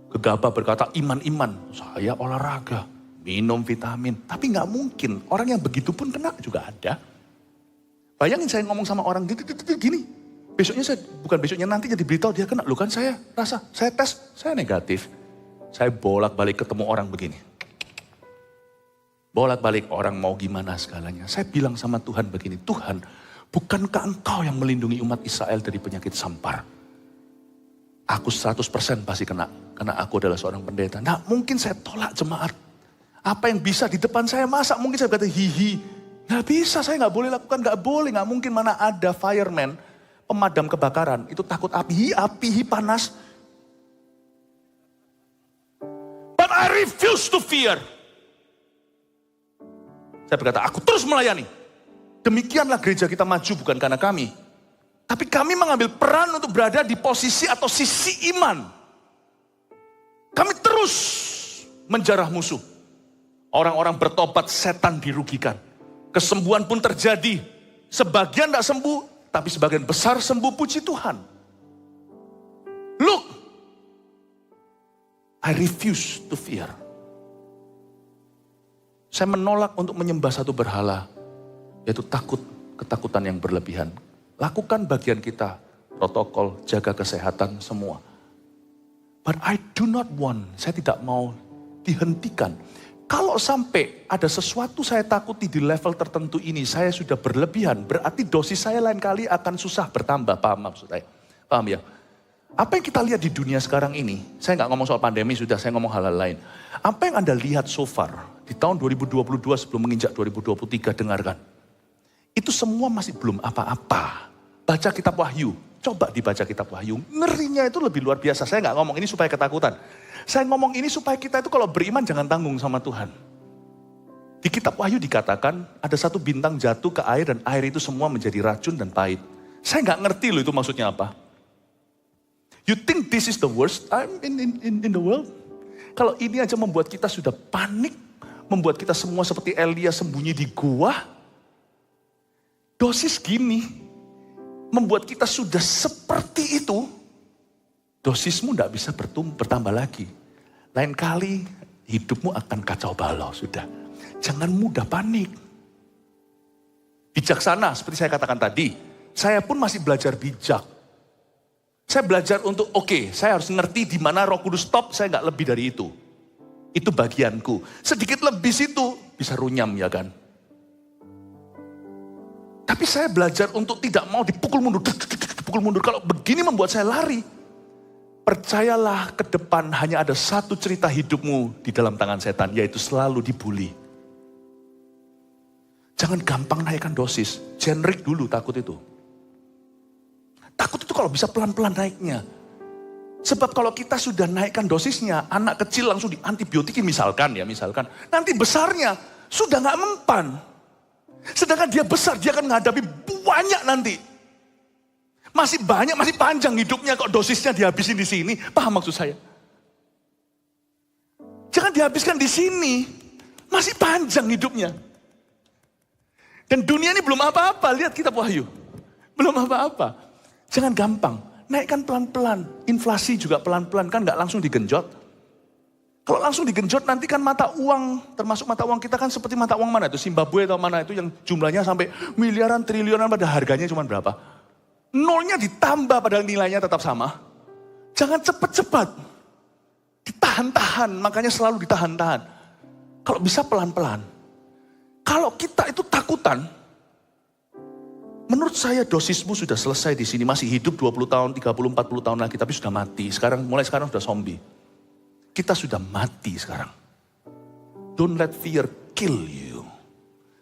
gegabah berkata iman-iman. Saya olahraga, minum vitamin. Tapi gak mungkin. Orang yang begitu pun kena juga ada. Bayangin saya ngomong sama orang gini. Besoknya saya, bukan besoknya nanti jadi beritahu dia kena. Loh kan saya rasa, saya tes, saya negatif. Saya bolak-balik ketemu orang begini. Bolak-balik orang mau gimana segalanya. Saya bilang sama Tuhan begini, Tuhan, bukankah engkau yang melindungi umat Israel dari penyakit sampar? Aku 100% pasti kena, karena aku adalah seorang pendeta. Nah mungkin saya tolak jemaat. Apa yang bisa di depan saya, masa mungkin saya berkata hihi. Gak bisa, saya gak boleh lakukan, gak boleh. Gak mungkin, mana ada fireman, pemadam kebakaran, itu takut api panas. But I refuse to fear. Saya berkata, aku terus melayani. Demikianlah gereja kita maju bukan karena kami. Tapi kami mengambil peran untuk berada di posisi atau sisi iman. Kami terus menjarah musuh. Orang-orang bertobat, setan dirugikan. Kesembuhan pun terjadi. Sebagian tidak sembuh, tapi sebagian besar sembuh, puji Tuhan. Look, I refuse to fear. Saya menolak untuk menyembah satu berhala, yaitu ketakutan yang berlebihan. Lakukan bagian kita, protokol, jaga kesehatan semua. But I do not want, saya tidak mau dihentikan. Kalau sampai ada sesuatu saya takuti di level tertentu ini, saya sudah berlebihan, berarti dosis saya lain kali akan susah bertambah. Paham maksud saya? Paham ya? Apa yang kita lihat di dunia sekarang ini, saya nggak ngomong soal pandemi sudah, saya ngomong hal-hal lain. Apa yang Anda lihat so far di tahun 2022 sebelum menginjak 2023, dengarkan. Itu semua masih belum apa-apa. Baca kitab Wahyu, coba dibaca kitab Wahyu. Ngerinya itu lebih luar biasa. Saya nggak ngomong ini supaya ketakutan. Saya ngomong ini supaya kita itu kalau beriman jangan tanggung sama Tuhan. Di kitab Wahyu dikatakan ada satu bintang jatuh ke air dan air itu semua menjadi racun dan pahit. Saya nggak ngerti loh itu maksudnya apa. You think this is the worst time in the world? Kalau ini aja membuat kita sudah panik, membuat kita semua seperti Elia sembunyi di gua. Dosis gini membuat kita sudah seperti itu. Dosismu tidak bisa bertambah lagi. Lain kali hidupmu akan kacau balau, sudah. Jangan mudah panik. Bijaksana, seperti saya katakan tadi. Saya pun masih belajar bijak. Saya belajar untuk, saya harus ngerti di mana Roh Kudus stop, saya nggak lebih dari itu. Itu bagianku. Sedikit lebih situ, bisa runyam ya kan. Tapi saya belajar untuk tidak mau dipukul mundur. Kalau begini membuat saya lari. Percayalah ke depan hanya ada satu cerita hidupmu di dalam tangan setan, yaitu selalu dibully. Jangan gampang naikkan dosis, generik dulu takut itu. Takut itu kalau bisa pelan-pelan naiknya. Sebab kalau kita sudah naikkan dosisnya, anak kecil langsung diantibiotikin misalkan. Nanti besarnya sudah gak mempan. Sedangkan dia besar, dia akan menghadapi banyak nanti. Masih banyak, masih panjang hidupnya kok dosisnya dihabisin di sini. Paham maksud saya? Jangan dihabiskan di sini. Masih panjang hidupnya. Dan dunia ini belum apa-apa. Lihat kitab Wahyu. Belum apa-apa. Jangan gampang. Naikkan pelan-pelan. Inflasi juga pelan-pelan. Kan gak langsung digenjot. Kalau langsung digenjot nanti kan mata uang. Termasuk mata uang kita kan seperti mata uang mana itu. Zimbabwe atau mana itu yang jumlahnya sampai miliaran, triliunan pada harganya cuma berapa. Nolnya ditambah padahal nilainya tetap sama. Jangan cepat-cepat. Ditahan-tahan, makanya selalu ditahan-tahan. Kalau bisa pelan-pelan. Kalau kita itu takutan, menurut saya dosismu sudah selesai di sini. Masih hidup 20 tahun, 30, 40 tahun lagi, tapi sudah mati. Mulai sekarang sudah zombie. Kita sudah mati sekarang. Don't let fear kill you.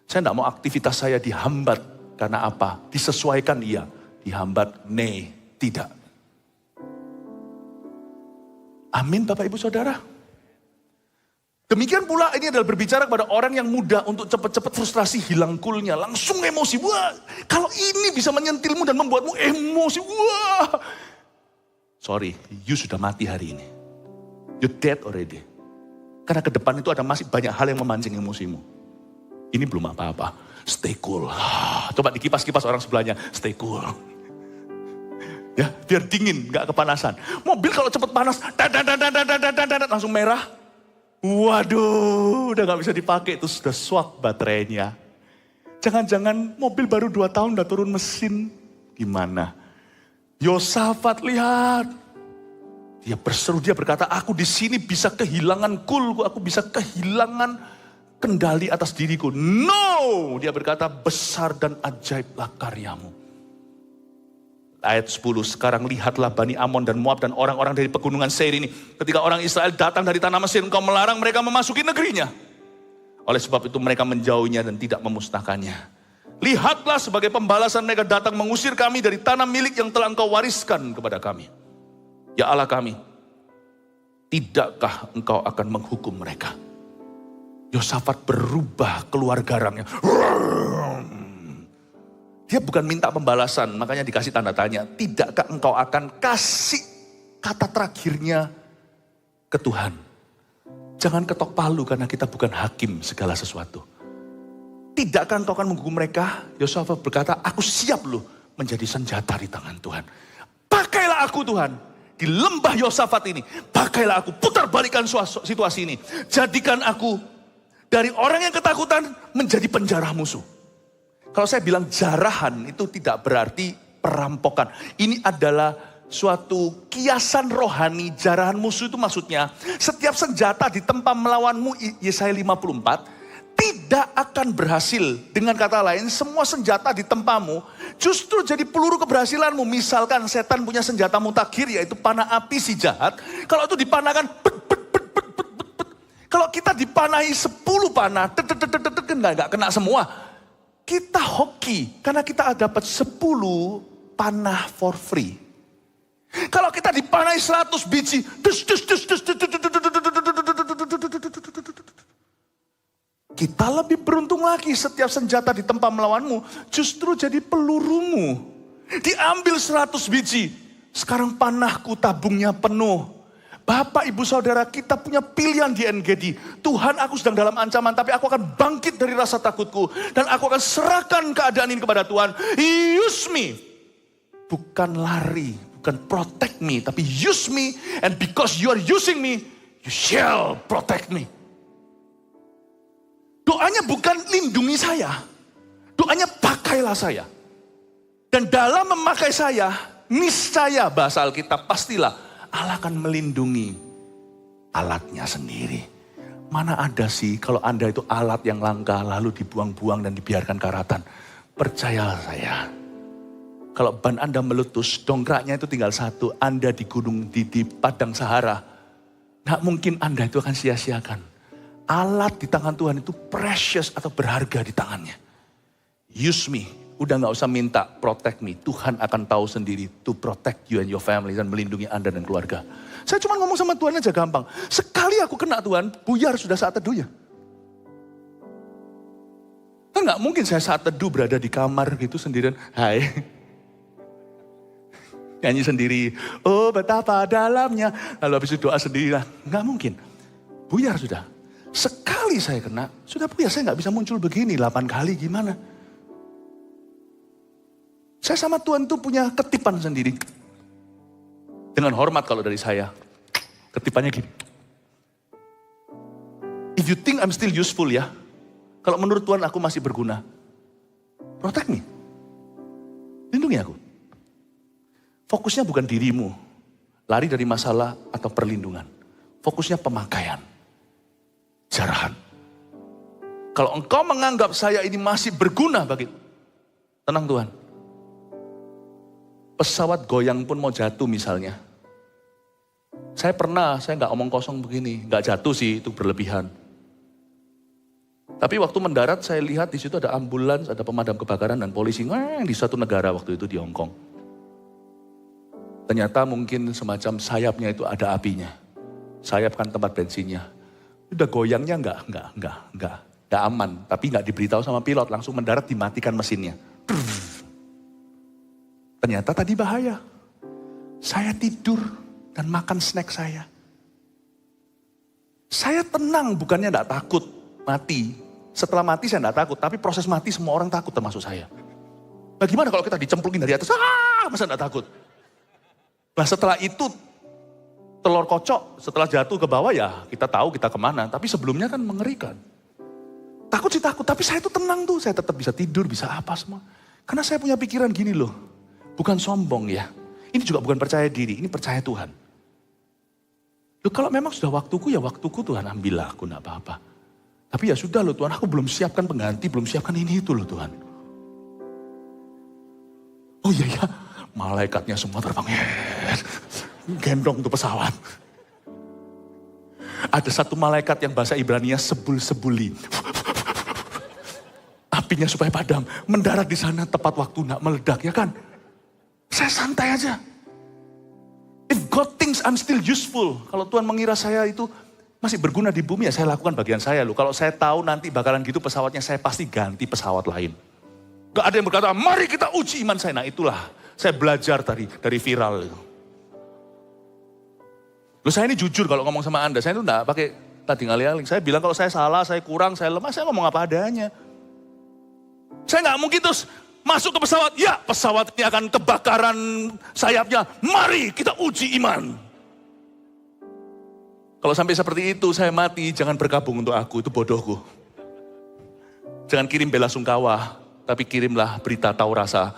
Saya tidak mau aktivitas saya dihambat. Karena apa? Disesuaikan iya. Dihambat, tidak. Amin Bapak Ibu Saudara. Demikian pula ini adalah berbicara kepada orang yang mudah untuk cepat-cepat frustrasi hilang coolnya. Langsung emosi, wah kalau ini bisa menyentilmu dan membuatmu emosi, wah. Sorry, you sudah mati hari ini. You're dead already. Karena ke depan itu ada masih banyak hal yang memancing emosimu. Ini belum apa-apa, stay cool. Coba dikipas-kipas orang sebelahnya, stay cool. Ya, biar dingin, gak kepanasan. Mobil kalau cepat panas, langsung merah. Waduh, udah gak bisa dipakai, itu sudah swak baterainya. Jangan-jangan mobil baru 2 tahun udah turun mesin. Gimana? Yosafat lihat. Dia berseru, dia berkata, aku di sini bisa kehilangan coolku, aku bisa kehilangan kendali atas diriku. No, dia berkata, besar dan ajaiblah karyamu. Ayat 10, sekarang lihatlah Bani Amon dan Moab dan orang-orang dari pegunungan Seir ini. Ketika orang Israel datang dari tanah Mesir, engkau melarang mereka memasuki negerinya. Oleh sebab itu mereka menjauhinya dan tidak memusnahkannya. Lihatlah sebagai pembalasan mereka datang mengusir kami dari tanah milik yang telah engkau wariskan kepada kami. Ya Allah kami, tidakkah engkau akan menghukum mereka? Yosafat berubah keluar garangnya. Dia bukan minta pembalasan, makanya dikasih tanda tanya. Tidakkah engkau akan kasih kata terakhirnya ke Tuhan? Jangan ketok palu karena kita bukan hakim segala sesuatu. Tidakkah engkau akan menghukum mereka? Yosafat berkata, aku siap loh menjadi senjata di tangan Tuhan. Pakailah aku Tuhan. Di lembah Yosafat ini, pakailah aku, putar balikan situasi ini. Jadikan aku dari orang yang ketakutan menjadi penjara musuh. Kalau saya bilang jarahan itu tidak berarti perampokan. Ini adalah suatu kiasan rohani jarahan musuh itu maksudnya setiap senjata ditempa melawanmu, Yesaya 54, tidak akan berhasil. Dengan kata lain, semua senjata ditempamu justru jadi peluru keberhasilanmu. Misalkan setan punya senjata mutakhir, yaitu panah api si jahat. Kalau itu dipanahkan, kalau kita dipanahi 10 panah, nggak kena semua. Kita hoki, karena kita dapat 10 panah for free. Kalau kita dipanahi 100 biji, kita lebih beruntung lagi. Setiap senjata ditempa melawanmu justru jadi pelurumu. Diambil 100 biji. Sekarang panahku tabungnya penuh. Bapak, ibu, saudara, kita punya pilihan di NGD. Tuhan, aku sedang dalam ancaman, tapi aku akan bangkit dari rasa takutku. Dan aku akan serahkan keadaan ini kepada Tuhan. Use me. Bukan lari, bukan protect me, tapi use me. And because you are using me, you shall protect me. Doanya bukan lindungi saya. Doanya pakailah saya. Dan dalam memakai saya, niscaya bahasa Alkitab, pastilah Allah akan melindungi alatnya sendiri. Mana ada sih kalau Anda itu alat yang langka lalu dibuang-buang dan dibiarkan karatan. Percayalah saya. Kalau ban Anda meletus, dongkraknya itu tinggal satu. Anda di gunung, di padang Sahara. Nggak mungkin Anda itu akan sia-siakan. Alat di tangan Tuhan itu precious atau berharga di tangannya. Use me. Udah gak usah minta protect me. Tuhan akan tahu sendiri to protect you and your family dan melindungi Anda dan keluarga. Saya cuma ngomong sama Tuhan aja gampang. Sekali aku kena Tuhan, buyar sudah saat teduhnya. Kan gak mungkin saya saat teduh berada di kamar gitu sendirian. Hai. Nyanyi sendiri. Oh betapa dalamnya. Lalu habis itu doa sendiri. Gak mungkin. Buyar sudah. Sekali saya kena, sudah buyar, saya gak bisa muncul begini 8 kali gimana. Saya sama Tuhan tuh punya ketipan sendiri. Dengan hormat kalau dari saya. Ketipannya gini. If you think I'm still useful ya. Kalau menurut Tuhan aku masih berguna. Protect me. Lindungi aku. Fokusnya bukan dirimu. Lari dari masalah atau perlindungan. Fokusnya pemakaian. Jarahan. Kalau engkau menganggap saya ini masih berguna bagi, tenang Tuhan. Pesawat goyang pun mau jatuh misalnya. Saya nggak omong kosong begini, nggak jatuh sih, itu berlebihan. Tapi waktu mendarat saya lihat di situ ada ambulans, ada pemadam kebakaran dan polisi di suatu negara waktu itu di Hong Kong. Ternyata mungkin semacam sayapnya itu ada apinya. Sayap kan tempat bensinnya. Udah goyangnya nggak aman, tapi nggak diberitahu sama pilot, langsung mendarat dimatikan mesinnya. Ternyata tadi bahaya. Saya tidur dan makan snack saya. Saya tenang, bukannya nggak takut mati. Setelah mati saya nggak takut, tapi proses mati semua orang takut termasuk saya. Bagaimana kalau kita dicemplungin dari atas? Masa nggak takut? Nah setelah itu telur kocok, setelah jatuh ke bawah ya kita tahu kita kemana. Tapi sebelumnya kan mengerikan. Takut sih takut, tapi saya itu tenang tuh. Saya tetap bisa tidur, bisa apa semua. Karena saya punya pikiran gini loh. Bukan sombong ya. Ini juga bukan percaya diri, ini percaya Tuhan. Loh kalau memang sudah waktuku ya waktuku Tuhan, ambillah aku gak apa-apa. Tapi ya sudah loh Tuhan, aku belum siapkan pengganti, belum siapkan ini itu loh Tuhan. Oh iya ya, malaikatnya semua terbang. Gendong tuh pesawat. Ada satu malaikat yang bahasa Ibraninya sebul-sebuli. Apinya supaya padam. Mendarat di sana tepat waktu nak meledak ya kan. Saya santai aja. If God thinks I'm still useful. Kalau Tuhan mengira saya itu masih berguna di bumi ya saya lakukan bagian saya loh. Kalau saya tahu nanti bakalan gitu pesawatnya saya pasti ganti pesawat lain. Gak ada yang berkata mari kita uji iman saya. Nah itulah saya belajar tadi dari viral itu. Loh saya ini jujur kalau ngomong sama Anda, saya itu enggak pakai tadi ngalih-alih. Saya bilang kalau saya salah, saya kurang, saya lemah, saya ngomong apa adanya. Saya nggak mungkin terus masuk ke pesawat, ya pesawat ini akan kebakaran sayapnya, mari kita uji iman. Kalau sampai seperti itu saya mati, jangan bergabung untuk aku, itu bodohku. Jangan kirim bela sungkawa, tapi kirimlah berita tahu rasa.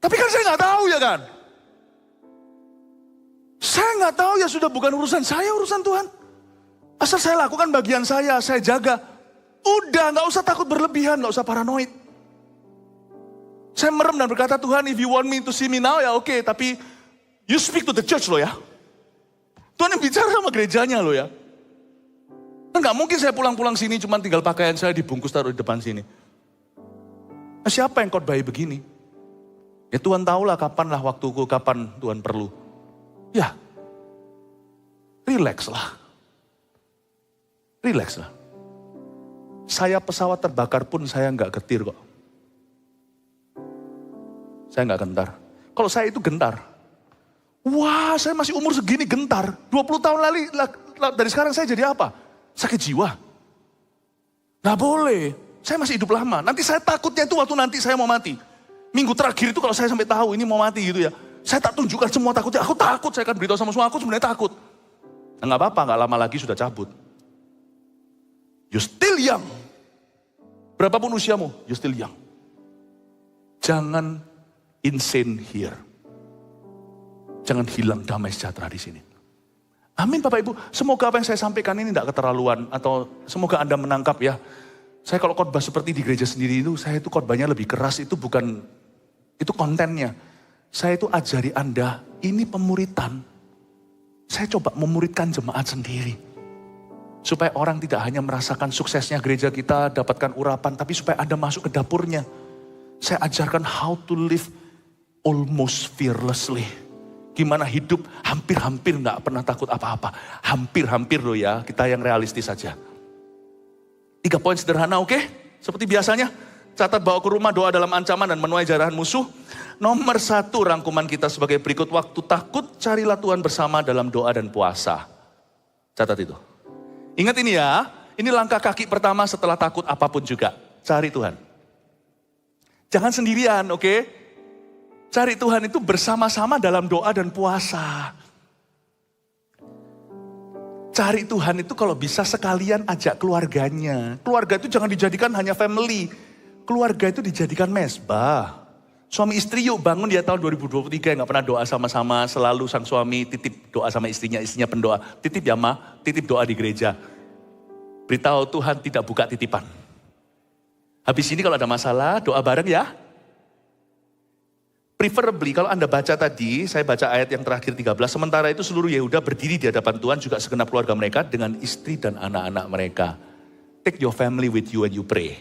Tapi kan saya nggak tahu ya kan. nggak tahu ya sudah bukan urusan saya, urusan Tuhan. Asal saya lakukan bagian saya jaga. Udah nggak usah takut berlebihan, nggak usah paranoid. Saya merem dan berkata, Tuhan if you want me to see me now ya oke, tapi you speak to the church loh ya. Tuhan yang bicara sama gerejanya loh ya. Kan nggak mungkin saya pulang-pulang sini cuma tinggal pakaian saya dibungkus taruh di depan sini. Nah, siapa yang khotbah begini? Ya Tuhan tahulah kapan lah waktuku, kapan Tuhan perlu. Ya, relax lah. Relax lah. Saya pesawat terbakar pun saya nggak getir kok. Saya nggak gentar. Kalau saya itu gentar. Wah, saya masih umur segini gentar. 20 tahun lalu dari sekarang saya jadi apa? Sakit jiwa. Nggak boleh. Saya masih hidup lama. Nanti saya takutnya itu waktu nanti saya mau mati. Minggu terakhir itu kalau saya sampai tahu ini mau mati gitu ya. Saya tak tunjukkan semua takutnya. Aku takut, saya akan beritahu sama semua aku sebenarnya takut. Nah, nggak apa-apa, nggak lama lagi sudah cabut. You still young. Berapapun usiamu, you still young. Jangan insane here. Jangan hilang damai sejahtera di sini. Amin Bapak Ibu. Semoga apa yang saya sampaikan ini tidak keterlaluan. Atau semoga Anda menangkap ya. Saya kalau khotbah seperti di gereja sendiri itu, saya itu khotbahnya lebih keras. Itu bukan, itu kontennya. Saya itu ajari Anda, ini pemuritan. Saya coba memuridkan jemaat sendiri. Supaya orang tidak hanya merasakan suksesnya gereja kita, dapatkan urapan, tapi supaya Anda masuk ke dapurnya. Saya ajarkan how to live almost fearlessly. Gimana hidup hampir-hampir gak pernah takut apa-apa. Hampir-hampir loh ya, kita yang realistis saja. 3 poin sederhana oke? Seperti biasanya, catat bawa ke rumah doa dalam ancaman dan menuai jarahan musuh. Nomor 1 rangkuman kita sebagai berikut. Waktu takut carilah Tuhan bersama dalam doa dan puasa. Catat itu. Ingat ini ya, ini langkah kaki pertama setelah takut apapun juga. Cari Tuhan. Jangan sendirian, oke? Cari Tuhan itu bersama-sama dalam doa dan puasa. Cari Tuhan itu kalau bisa sekalian ajak keluarganya. Keluarga itu jangan dijadikan hanya family. Keluarga itu dijadikan mesbah. Suami istri yuk bangun dia tahun 2023 gak pernah doa sama-sama. Selalu sang suami titip doa sama istrinya pendoa. Titip ya ma, titip doa di gereja. Beritahu Tuhan tidak buka titipan. Habis ini kalau ada masalah doa bareng ya. Preferably kalau Anda baca tadi, saya baca ayat yang terakhir 13. Sementara itu seluruh Yehuda berdiri di hadapan Tuhan juga segenap keluarga mereka dengan istri dan anak-anak mereka. Take your family with you and you pray.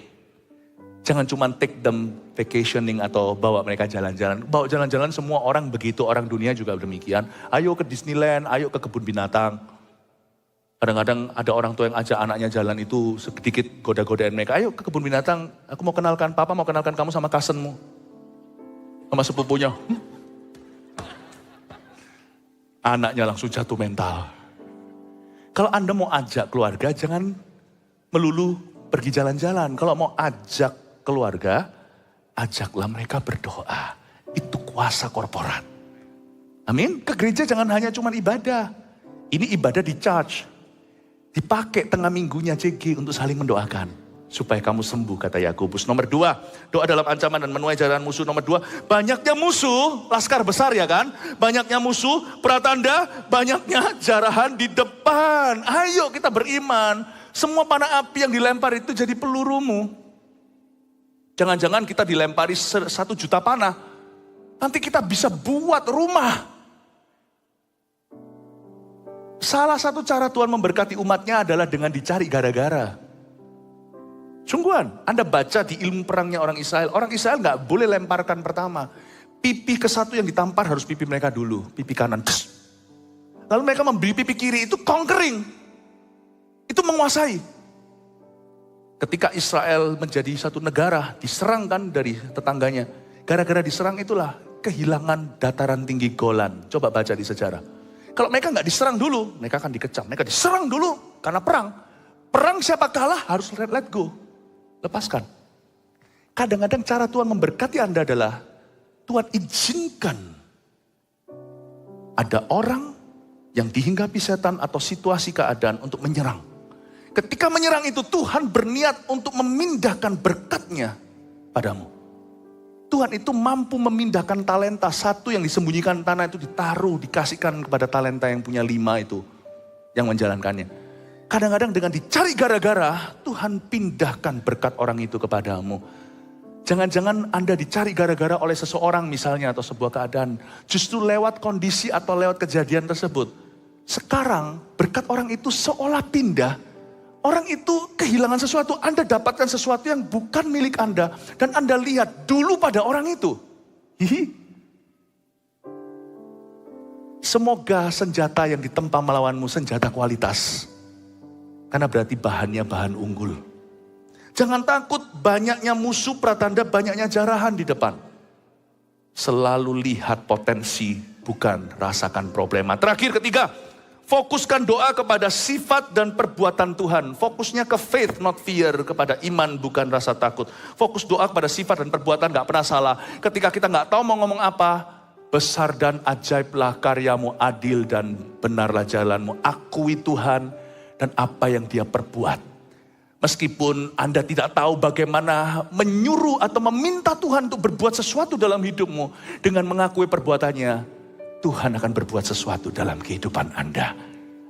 Jangan cuma take them vacationing atau bawa mereka jalan-jalan. Bawa jalan-jalan semua orang begitu, orang dunia juga demikian. Ayo ke Disneyland, ayo ke kebun binatang. Kadang-kadang ada orang tua yang ajak anaknya jalan itu sedikit goda-godain mereka. Ayo ke kebun binatang, aku mau kenalkan, papa mau kenalkan kamu sama cousinmu. Sama sepupunya. Anaknya langsung jatuh mental. Kalau Anda mau ajak keluarga, jangan melulu pergi jalan-jalan. Kalau mau ajak keluarga, ajaklah mereka berdoa. Itu kuasa korporat. Amin. Ke gereja jangan hanya cuma ibadah. Ini ibadah di church. Dipakai tengah minggunya CG untuk saling mendoakan. Supaya kamu sembuh, kata Yakobus. Nomor 2, doa dalam ancaman dan menuai jarahan musuh. Nomor 2, banyaknya musuh, laskar besar ya kan. Banyaknya musuh, pratanda, banyaknya jarahan di depan. Ayo kita beriman. Semua panah api yang dilempar itu jadi pelurumu. Jangan-jangan kita dilempari 1 juta panah. Nanti kita bisa buat rumah. Salah satu cara Tuhan memberkati umatnya adalah dengan dicari gara-gara. Sungguhan, Anda baca di ilmu perangnya orang Israel. Orang Israel gak boleh lemparkan pertama. Pipi ke satu yang ditampar harus pipi mereka dulu. Pipi kanan. Lalu mereka memberi pipi kiri, itu conquering. Itu menguasai. Ketika Israel menjadi satu negara, diserang kan dari tetangganya. Gara-gara diserang itulah kehilangan dataran tinggi Golan. Coba baca di sejarah. Kalau mereka gak diserang dulu, mereka akan dikecam. Mereka diserang dulu karena perang. Perang siapa kalah harus let go. Lepaskan. Kadang-kadang cara Tuhan memberkati Anda adalah Tuhan izinkan ada orang yang dihinggapi setan atau situasi keadaan untuk menyerang. Ketika menyerang itu Tuhan berniat untuk memindahkan berkatnya padamu. Tuhan itu mampu memindahkan talenta. Satu yang disembunyikan tanah itu ditaruh, dikasihkan kepada talenta yang punya 5 itu. Yang menjalankannya. Kadang-kadang dengan dicari gara-gara, Tuhan pindahkan berkat orang itu kepadamu. Jangan-jangan Anda dicari gara-gara oleh seseorang misalnya atau sebuah keadaan. Justru lewat kondisi atau lewat kejadian tersebut. Sekarang berkat orang itu seolah pindah. Orang itu kehilangan sesuatu. Anda dapatkan sesuatu yang bukan milik Anda. Dan Anda lihat dulu pada orang itu. Hihi. Semoga senjata yang ditempa melawanmu senjata kualitas. Karena berarti bahannya bahan unggul. Jangan takut banyaknya musuh pratanda, banyaknya jarahan di depan. Selalu lihat potensi, bukan rasakan problema. Terakhir ketiga, fokuskan doa kepada sifat dan perbuatan Tuhan. Fokusnya ke faith, not fear. Kepada iman, bukan rasa takut. Fokus doa kepada sifat dan perbuatan, gak pernah salah. Ketika kita gak tahu mau ngomong apa, besar dan ajaiblah karyamu, adil dan benarlah jalanmu. Akui Tuhan dan apa yang Dia perbuat. Meskipun Anda tidak tahu bagaimana menyuruh atau meminta Tuhan untuk berbuat sesuatu dalam hidupmu. Dengan mengakui perbuatannya, Tuhan akan berbuat sesuatu dalam kehidupan Anda.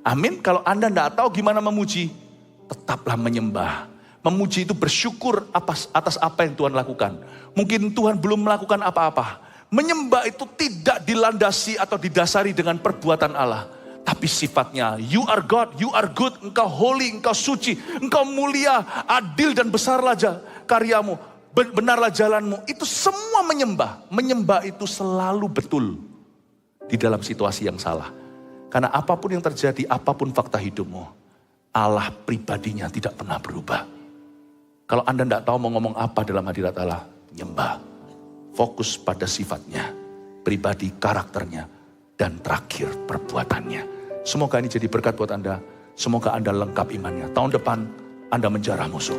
Amin. Kalau Anda tidak tahu gimana memuji, tetaplah menyembah. Memuji itu bersyukur atas apa yang Tuhan lakukan. Mungkin Tuhan belum melakukan apa-apa. Menyembah itu tidak dilandasi atau didasari dengan perbuatan Allah. Tapi sifatnya, you are God, you are good, engkau holy, engkau suci, engkau mulia, adil dan besarlah karyamu, benarlah jalanmu. Itu semua menyembah. Menyembah itu selalu betul di dalam situasi yang salah. Karena apapun yang terjadi, apapun fakta hidupmu, Allah pribadinya tidak pernah berubah. Kalau Anda tidak tahu mau ngomong apa dalam hadirat Allah, menyembah. Fokus pada sifatnya, pribadi, karakternya, dan terakhir perbuatannya. Semoga ini jadi berkat buat Anda. Semoga Anda lengkap imannya. Tahun depan Anda menjarah musuh.